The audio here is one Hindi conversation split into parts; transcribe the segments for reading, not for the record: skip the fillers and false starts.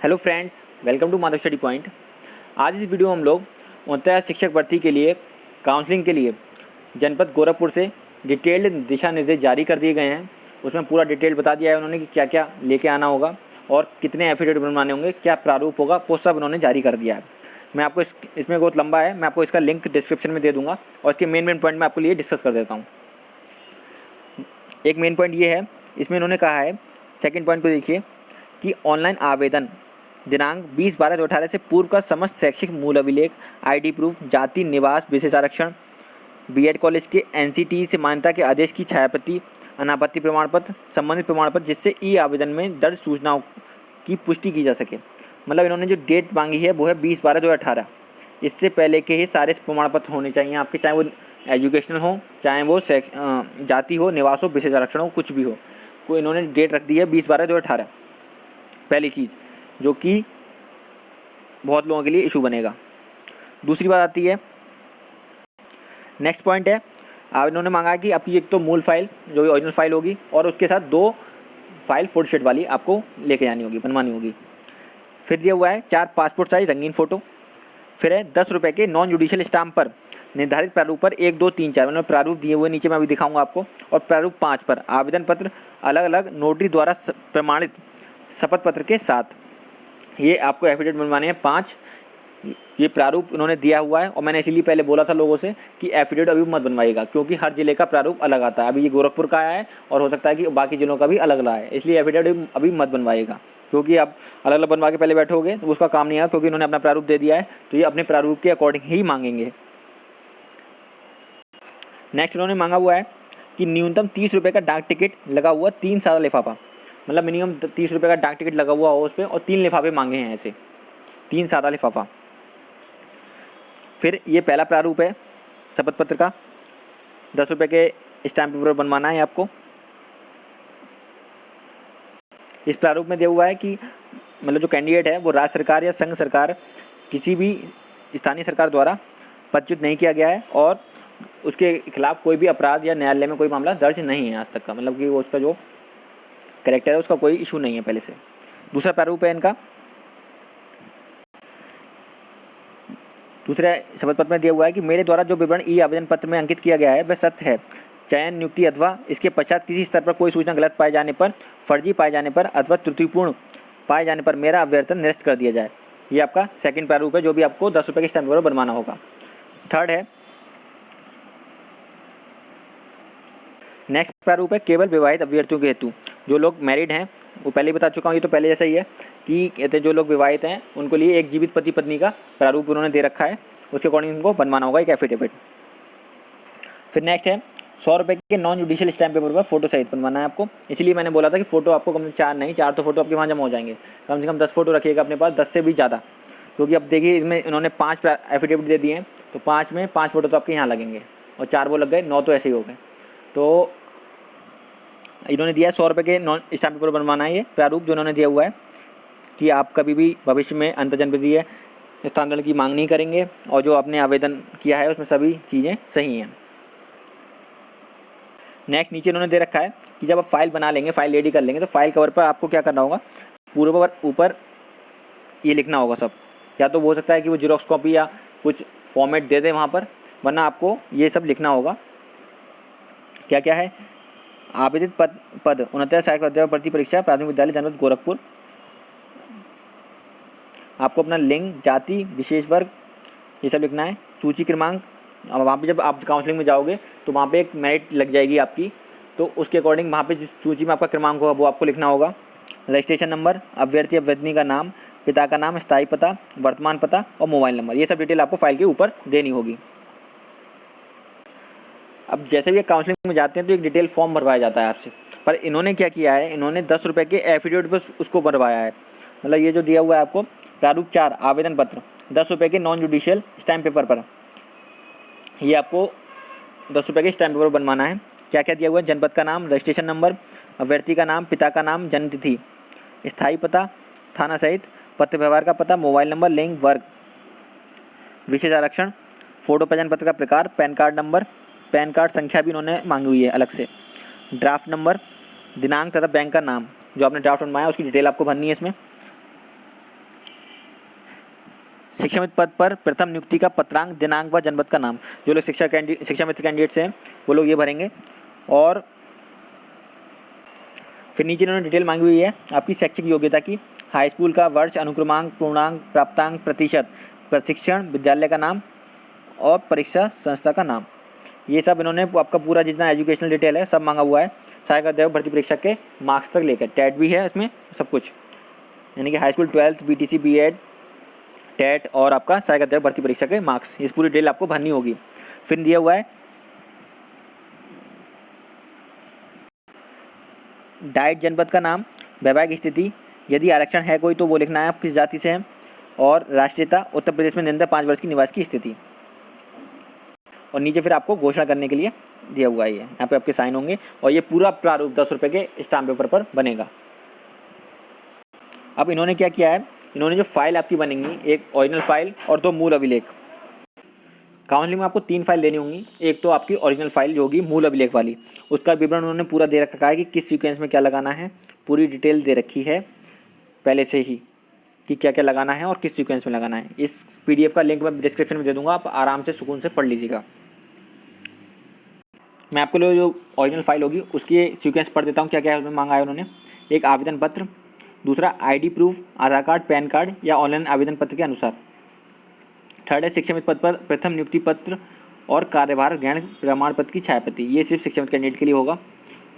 Hello friends, welcome to Madhav study point. आज इस वीडियो में हम लोग उत्तर शिक्षक भर्ती के लिए काउंसलिंग के लिए जनपद गोरखपुर से डिटेल्ड दिशा निर्देश जारी कर दिए गए हैं। उसमें पूरा डिटेल बता दिया है उन्होंने कि क्या क्या लेके आना होगा और कितने एफिडेविट बनवाने होंगे, क्या प्रारूप होगा, वो सब उन्होंने जारी कर दिया है। मैं आपको इसमें बहुत लंबा है, मैं आपको इसका लिंक डिस्क्रिप्शन में दे दूँगा और इसके मेन पॉइंट मैं आपके लिए डिस्कस कर देता हूँ। एक मेन पॉइंट ये है, इसमें इन्होंने कहा है, सेकेंड पॉइंट को देखिए कि ऑनलाइन आवेदन दिनांक 20/12/2018 से पूर्व का समस्त शैक्षिक मूल अभिलेख, आईडी प्रूफ, जाति, निवास, विशेष आरक्षण, बीएड कॉलेज के एनसीटी से मान्यता के आदेश की छायाप्रति, अनापत्ति प्रमाण पत्र, संबंधित प्रमाण पत्र जिससे ई आवेदन में दर्ज सूचनाओं की पुष्टि की जा सके। मतलब इन्होंने जो डेट मांगी है वो है 20/12/2018। इससे पहले के ही सारे प्रमाण पत्र होने चाहिए आपके, चाहे वो एजुकेशनल हो, चाहे वो जाति हो, निवास हो, विशेष आरक्षण हो, कुछ भी हो। को इन्होंने डेट रख दी है 20/12/2018, पहली चीज़ जो कि बहुत लोगों के लिए इशू बनेगा। दूसरी बात आती है, नेक्स्ट पॉइंट है, अब इन्होंने मांगा कि आपकी एक तो मूल फाइल जो ओरिजिनल फाइल होगी और उसके साथ 2 फाइल फोटोशॉट वाली आपको लेके जानी होगी, बनवानी होगी। फिर दिया हुआ है 4 पासपोर्ट साइज रंगीन फ़ोटो। फिर है 10 रुपये के नॉन जुडिशियल स्टाम्प पर निर्धारित प्रारूप पर 1, 2, 3, 4 मैंने प्रारूप दिए हुए नीचे मैं अभी दिखाऊंगा आपको, और प्रारूप 5 पर आवेदन पत्र अलग अलग नोटरी द्वारा प्रमाणित शपथ पत्र के साथ। ये आपको एफिडेविट बनवाने हैं 5। ये प्रारूप उन्होंने दिया हुआ है और मैंने इसीलिए पहले बोला था लोगों से कि एफिडेविट अभी मत बनवाइएगा, क्योंकि हर जिले का प्रारूप अलग आता है। अभी ये गोरखपुर का आया है और हो सकता है कि बाकी जिलों का भी अलग आया है, इसलिए एफिडेविट अभी मत बनवाइएगा, क्योंकि आप अलग अलग बनवा के पहले बैठोगे तो उसका काम नहीं आएगा, क्योंकि उन्होंने अपना प्रारूप दे दिया है तो ये अपने प्रारूप के अकॉर्डिंग ही मांगेंगे। नेक्स्ट उन्होंने मांगा हुआ है कि न्यूनतम 30 रुपये का डाक टिकट लगा हुआ 3 सादा लिफाफा, मतलब मिनिमम 30 रुपये का डाक टिकट लगा हुआ हो उस पर, और 3 लिफाफे मांगे हैं ऐसे, 3 सादा लिफाफा। फिर ये पहला प्रारूप है शपथ पत्र का, 10 रुपये के स्टैम्प पेपर बनवाना है आपको। इस प्रारूप में दिया हुआ है कि मतलब जो कैंडिडेट है वो राज्य सरकार या संघ सरकार, किसी भी स्थानीय सरकार द्वारा पदच्युत नहीं किया गया है और उसके खिलाफ कोई भी अपराध या न्यायालय में कोई मामला दर्ज नहीं है आज तक का, मतलब कि वो उसका जो कैरेक्टर है उसका कोई इशू नहीं है पहले से। दूसरा प्रारूप है इनका, दूसरे शपथ पत्र में दिया हुआ है कि मेरे द्वारा जो विवरण ई आवेदन पत्र में अंकित किया गया है वह सत्य है। चयन, नियुक्ति अथवा इसके पश्चात किसी स्तर पर कोई सूचना गलत पाए जाने पर, फर्जी पाए जाने पर अथवा त्रुटिपूर्ण पाए जाने पर मेरा अभ्यर्थन निरस्त कर दिया जाए। ये आपका सेकंड प्रारूप है जो भी आपको 10 रुपये के स्टैम्प पेपर बनवाना होगा। थर्ड है, नेक्स्ट प्रारूप है केवल विवाहित अभ्यर्थियों के हेतु। जो लोग मैरिड हैं, वो पहले ही बता चुका हूँ, ये तो पहले जैसा ही है कि कहते हैं जो लोग विवाहित हैं उनको लिए एक जीवित पति पत्नी का प्रारूप उन्होंने दे रखा है, उसके अकॉर्डिंग उनको बनवाना होगा एक एफिडेविट। फिर नेक्स्ट है 100 रुपये के नॉन जुडिशियल स्टैम्प पेपर पर फोटो सहित बनवाना है आपको। इसलिए मैंने बोला था कि फ़ोटो आपको कम से 4 नहीं, 4 तो फोटो आपके वहाँ जमा हो जाएंगे, कम से कम 10 फोटो रखिएगा अपने पास, 10 से भी ज़्यादा, क्योंकि अब देखिए इसमें इन्होंने 5 एफिडेविट दे दिए हैं, तो 5 में 5 फोटो तो आपके यहाँ लगेंगे और 4 वो लग गए, 9 तो ऐसे ही हो गए। तो इन्होंने दिया है 100 रुपये के नॉन स्टैम्प पेपर बनवाना है, ये प्रारूप जो उन्होंने दिया हुआ है कि आप कभी भी भविष्य में अंतर्जनपदीय स्थानांतरण की मांग नहीं करेंगे और जो आपने आवेदन किया है उसमें सभी चीज़ें सही हैं। नेक्स्ट नीचे इन्होंने दे रखा है कि जब आप फाइल बना लेंगे, फाइल रेडी कर लेंगे, तो फाइल कवर पर आपको क्या करना होगा, पूर्व ऊपर ये लिखना होगा सब, या तो हो सकता है कि वो जीरोक्स कॉपी या कुछ फॉर्मेट दे दें वहाँ पर, वरना आपको ये सब लिखना होगा। क्या क्या है, आवेदित पद 69 सहायक अध्यापक भर्ती परीक्षा प्राथमिक विद्यालय जनपद गोरखपुर। आपको अपना लिंग, जाति, विशेष वर्ग ये सब लिखना है। सूची क्रमांक, अब वहाँ पे जब आप काउंसलिंग में जाओगे तो वहाँ पे एक मेरिट लग जाएगी आपकी, तो उसके अकॉर्डिंग वहाँ पे जिस सूची में आपका क्रमांक होगा वो आपको लिखना होगा। रजिस्ट्रेशन नंबर, अभ्यर्थी अभ्यर्थी का नाम, पिता का नाम, स्थायी पता, वर्तमान पता और मोबाइल नंबर, ये सब डिटेल आपको फाइल के ऊपर देनी होगी। अब जैसे भी काउंसलिंग में जाते हैं तो एक डिटेल फॉर्म भरवाया जाता है आपसे, पर इन्होंने क्या किया है, इन्होंने 10 रुपये के एफिडेविट बस उसको भरवाया है। मतलब ये जो दिया हुआ है आपको प्रारूप 4 आवेदन पत्र 10 रुपये के नॉन जुडिशियल स्टैम्प पेपर पर, ये आपको 10 रुपये के स्टैम्प पेपर बनवाना है। क्या क्या दिया हुआ है, जनपद का नाम, रजिस्ट्रेशन नंबर, अभ्यर्थी का नाम, पिता का नाम, जन्म तिथि, स्थायी पता, थाना सहित, पत्र व्यवहार का पता, मोबाइल नंबर, लिंग, वर्ग, विशेष आरक्षण, फोटो पहचान पत्र का प्रकार, pan card number, pan card संख्या भी इन्होंने मांगी हुई है अलग से, ड्राफ्ट नंबर, दिनांक तथा बैंक का नाम, जो आपने ड्राफ्ट बनवाया उसकी डिटेल आपको भरनी है इसमें। शिक्षा मित्र पद पर प्रथम नियुक्ति का पत्रांक, दिनांक व जनपद का नाम। जो लोग शिक्षा मित्र कैंडिडेट्स हैं वो लोग ये भरेंगे। और फिर नीचे इन्होंने डिटेल मांगी हुई है आपकी शैक्षिक योग्यता की, हाई स्कूल का वर्ष, अनुक्रमांक, पूर्णांक, प्राप्तांक, प्रतिशत, प्रशिक्षण, विद्यालय का नाम और परीक्षा संस्था का नाम। ये सब इन्होंने आपका पूरा जितना एजुकेशनल डिटेल है सब मांगा हुआ है, सहायक अध्यापक भर्ती परीक्षा के मार्क्स तक लेकर, टेट भी है इसमें सब कुछ, यानी कि high school, 12th, BTC, B.Ed, TET और आपका सहायक अध्यापक भर्ती परीक्षा के मार्क्स, इस पूरी डिटेल आपको भरनी होगी। फिर दिया हुआ है डाइट जनपद का नाम, वैवाहिक स्थिति, यदि आरक्षण है कोई तो वो लिखना है आप किस जाति से हैं, और राष्ट्रीयता, उत्तर प्रदेश में न्यूनतम 5 वर्ष की निवास की स्थिति। और नीचे फिर आपको घोषणा करने के लिए दिया हुआ है, यहाँ पे आपके साइन होंगे और ये पूरा प्रारूप 10 रुपये के स्टाम्प पेपर पर बनेगा। अब इन्होंने क्या किया है, इन्होंने जो फाइल आपकी बनेंगी, एक ओरिजिनल फाइल और 2 मूल अभिलेख। काउंसलिंग में आपको 3 फाइल देनी होंगी, एक तो आपकी ओरिजिनल फाइल जो होगी मूल अभिलेख वाली, उसका विवरण उन्होंने पूरा दे रखा है कि किस सीक्वेंस में क्या लगाना है, पूरी डिटेल दे रखी है पहले से ही कि क्या क्या लगाना है और किस सीक्वेंस में लगाना है। इस PDF का लिंक मैं डिस्क्रिप्शन में दे दूंगा, आप आराम से सुकून से पढ़ लीजिएगा। मैं आपको जो ओरिजिनल फाइल होगी उसकी सीक्वेंस पढ़ देता हूँ क्या क्या उसमें मांगा है उन्होंने। एक आवेदन पत्र, दूसरा ID प्रूफ, आधार कार्ड, पैन कार्ड या ऑनलाइन आवेदन पत्र के अनुसार। थर्ड है शिक्षा मित्र पद पर प्रथम नियुक्ति पत्र और कार्यभार ग्रहण प्रमाण पत्र की छायाप्रति, ये सिर्फ शिक्षा मित्र कैंडिडेट के लिए होगा।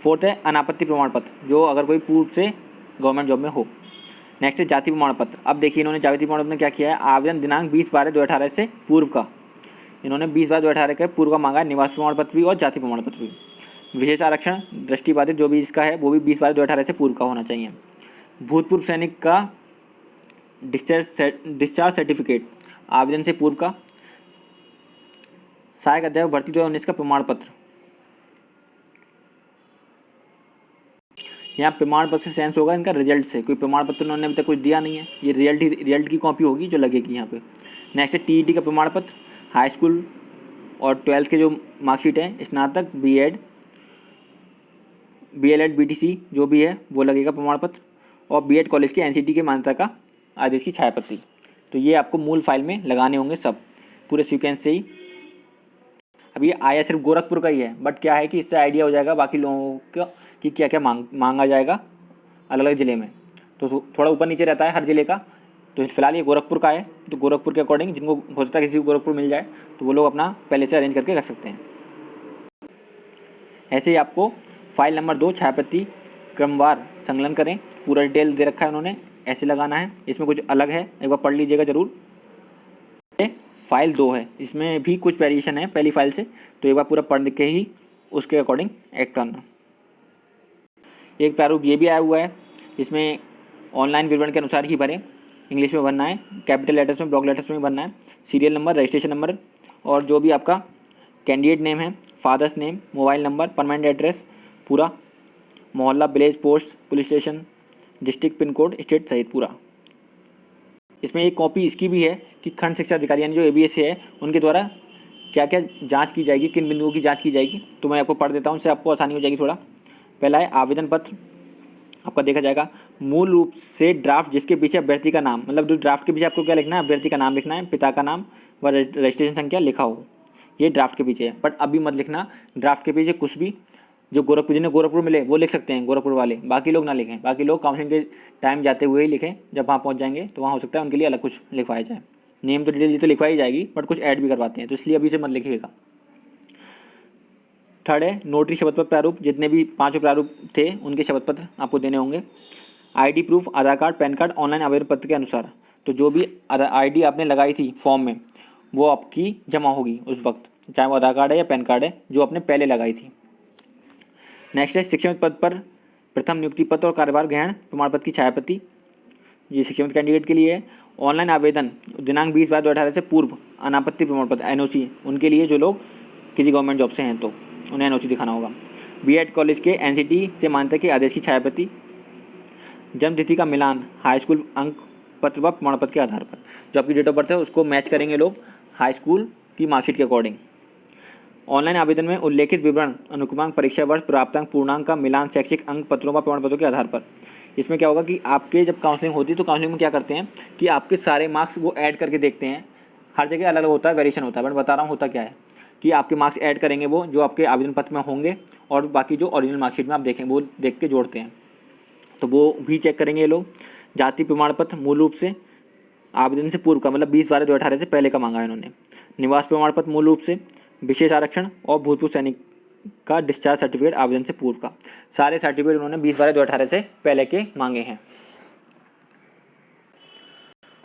फोर्थ है अनापत्ति प्रमाण पत्र, जो अगर कोई पूर्व से गवर्नमेंट जॉब में हो। नेक्स्ट है जाति प्रमाण पत्र। अब देखिए इन्होंने जाति प्रमाण पत्र में क्या किया है, आवेदन दिनांक 20/12/2018 से पूर्व का, इन्होंने 20/12/2018 के पूर्व का मांगा है, निवास प्रमाण पत्र भी और जाति प्रमाण पत्र भी। विशेष आरक्षण, दृष्टिबाधित जो भी इसका है वो भी 20/12/2018 से पूर्व का होना चाहिए। भूतपूर्व सैनिक का डिस्चार्ज सर्टिफिकेट आवेदन से पूर्व का। सहायक अध्यापक भर्ती 2019 का प्रमाण पत्र, यहाँ प्रमाण पत्र से सेंस होगा इनका रिजल्ट से, कोई प्रमाण पत्र उन्होंने अभी तक कुछ दिया नहीं है, ये रिजल्ट की कॉपी होगी जो लगेगी यहाँ पे। नेक्स्ट है TET का प्रमाण पत्र, हाई स्कूल और 12th के जो मार्कशीट है, स्नातक, B.Ed, BLED, BTC जो भी है वो लगेगा प्रमाण पत्र, और B.Ed कॉलेज के NCT के मान्यता का आदेश की छायाप्रति। तो ये आपको मूल फाइल में लगाने होंगे सब पूरे सीक्वेंस से ही। अब ये आया सिर्फ गोरखपुर का ही है, बट क्या है कि इससे आइडिया हो जाएगा बाकी लोगों का कि क्या क्या मांगा जाएगा अलग अलग ज़िले में, तो थोड़ा ऊपर नीचे रहता है हर ज़िले का। तो फिलहाल ये गोरखपुर का है, तो गोरखपुर के अकॉर्डिंग जिनको हो सकता है किसी को गोरखपुर मिल जाए तो वो लोग अपना पहले से अरेंज करके रख सकते हैं। ऐसे ही आपको फाइल नंबर 2 छायाप्रति क्रमवार संकलन करें, पूरा डिटेल दे रखा है उन्होंने, ऐसे लगाना है। इसमें कुछ अलग है, एक बार पढ़ लीजिएगा ज़रूर। फाइल 2 है, इसमें भी कुछ वेरिएशन है पहली फाइल से, तो एक बार पूरा पढ़ के ही उसके अकॉर्डिंग एक्ट करना। एक प्रारूप ये भी आया हुआ है, इसमें ऑनलाइन विवरण के अनुसार ही भरें, इंग्लिश में भरना है, कैपिटल लेटर्स में, ब्लॉक लेटर्स में भरना है, सीरियल नंबर, रजिस्ट्रेशन नंबर और जो भी आपका कैंडिडेट नेम है, father's name, mobile number, permanent address पूरा, मोहल्ला, village, post, police station, district, pin code, state सहित पूरा। इसमें एक कॉपी इसकी भी है कि खंड शिक्षा अधिकारी यानी जो ABS है उनके द्वारा क्या क्या जांच की जाएगी, किन बिंदुओं की जांच की जाएगी, तो मैं आपको पढ़ देता हूँ, इससे आपको आसानी हो जाएगी थोड़ा। पहला है आवेदन पत्र, आपका देखा जाएगा मूल रूप से ड्राफ्ट जिसके पीछे अभ्यर्थी का नाम, मतलब जो ड्राफ्ट के पीछे आपको क्या लिखना है, अभ्यर्थी का नाम लिखना है, पिता का नाम व रजिस्ट्रेशन संख्या लिखा हो, ये ड्राफ्ट के पीछे है। बट अभी मत लिखना ड्राफ्ट के पीछे कुछ भी, जो जिन्हें गोरखपुर मिले वो लिख सकते हैं, गोरखपुर वाले, बाकी लोग ना लिखें। बाकी लोग काउंसलिंग के टाइम जाते हुए ही लिखें, जब वहाँ पहुँच जाएंगे तो वहाँ हो सकता है उनके लिए अलग कुछ लिखवाया जाए। नेम तो डिटेल तो लिखवाई जाएगी बट कुछ ऐड भी करवाते हैं, तो इसलिए अभी से मत लिखिएगा। थर्ड है नोटरी शपथ पत्र प्रारूप, जितने भी 5 प्रारूप थे उनके शपथ पत्र आपको देने होंगे। ID प्रूफ, आधार कार्ड, पैन कार्ड, ऑनलाइन आवेदन पत्र के अनुसार, तो जो भी ID आपने लगाई थी फॉर्म में वो आपकी जमा होगी उस वक्त, चाहे वो आधार कार्ड है या पैन कार्ड है जो आपने पहले लगाई थी। नेक्स्ट है शिक्षा मित्र पद पर प्रथम नियुक्ति पत्र और कार्यभार ग्रहण प्रमाण पत्र की छायाप्रति, ये शिक्षा मित्र कैंडिडेट के लिए है। ऑनलाइन आवेदन दिनांक 20/12/2018 से पूर्व अनापत्ति प्रमाण पत्र NOC उनके लिए जो लोग किसी गवर्नमेंट जॉब से हैं तो उन्हें NOC दिखाना होगा। B.Ed कॉलेज के NCT से मान्यता के आदेश की छायाप्रति, जन्म तिथि का मिलान हाई स्कूल अंक पत्र व प्रमाण पत्र के आधार पर, जो आपकी डेट ऑफ बर्थ है उसको मैच करेंगे लोग हाई स्कूल की मार्कशीट के अकॉर्डिंग। ऑनलाइन आवेदन में उल्लेखित विवरण अनुक्रमांक, परीक्षा वर्ष, प्राप्तांक, पूर्णांक का मिलान शैक्षिक अंक पत्रों व प्रमाण पत्रों के आधार पर। इसमें क्या होगा कि आपके जब काउंसलिंग होती है तो काउंसलिंग में क्या करते हैं कि आपके सारे मार्क्स वो ऐड करके देखते हैं। हर जगह अलग अलग होता है, वेरिएशन होता है, बट बता रहा हूँ होता क्या है कि आपके मार्क्स ऐड करेंगे वो जो आपके आवेदन पत्र में होंगे, और बाकी जो ओरिजिनल मार्कशीट में आप देखेंगे वो देख के जोड़ते हैं। तो वो भी चेक करेंगे ये लोग। जाति प्रमाण पत्र मूल रूप से आवेदन से पूर्व का, मतलब 20/12/2018 से पहले का मांगा है इन्होंने। निवास प्रमाण पत्र मूल रूप से विशेष आरक्षण और भूतपूर्व सैनिक का डिस्चार्ज सर्टिफिकेट आवेदन से पूर्व का। सारे सर्टिफिकेट उन्होंने 20/12/2018 से पहले के मांगे हैं।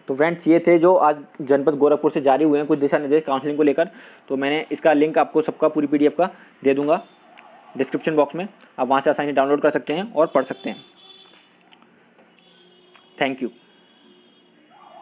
तो फ्रेंड्स ये थे जो आज जनपद गोरखपुर से जारी हुए हैं कुछ दिशा निर्देश काउंसलिंग को लेकर। तो मैंने इसका लिंक आपको सबका पूरी PDF का दे दूंगा डिस्क्रिप्शन बॉक्स में, आप वहाँ से आसानी डाउनलोड कर सकते हैं और पढ़ सकते हैं। Thank you.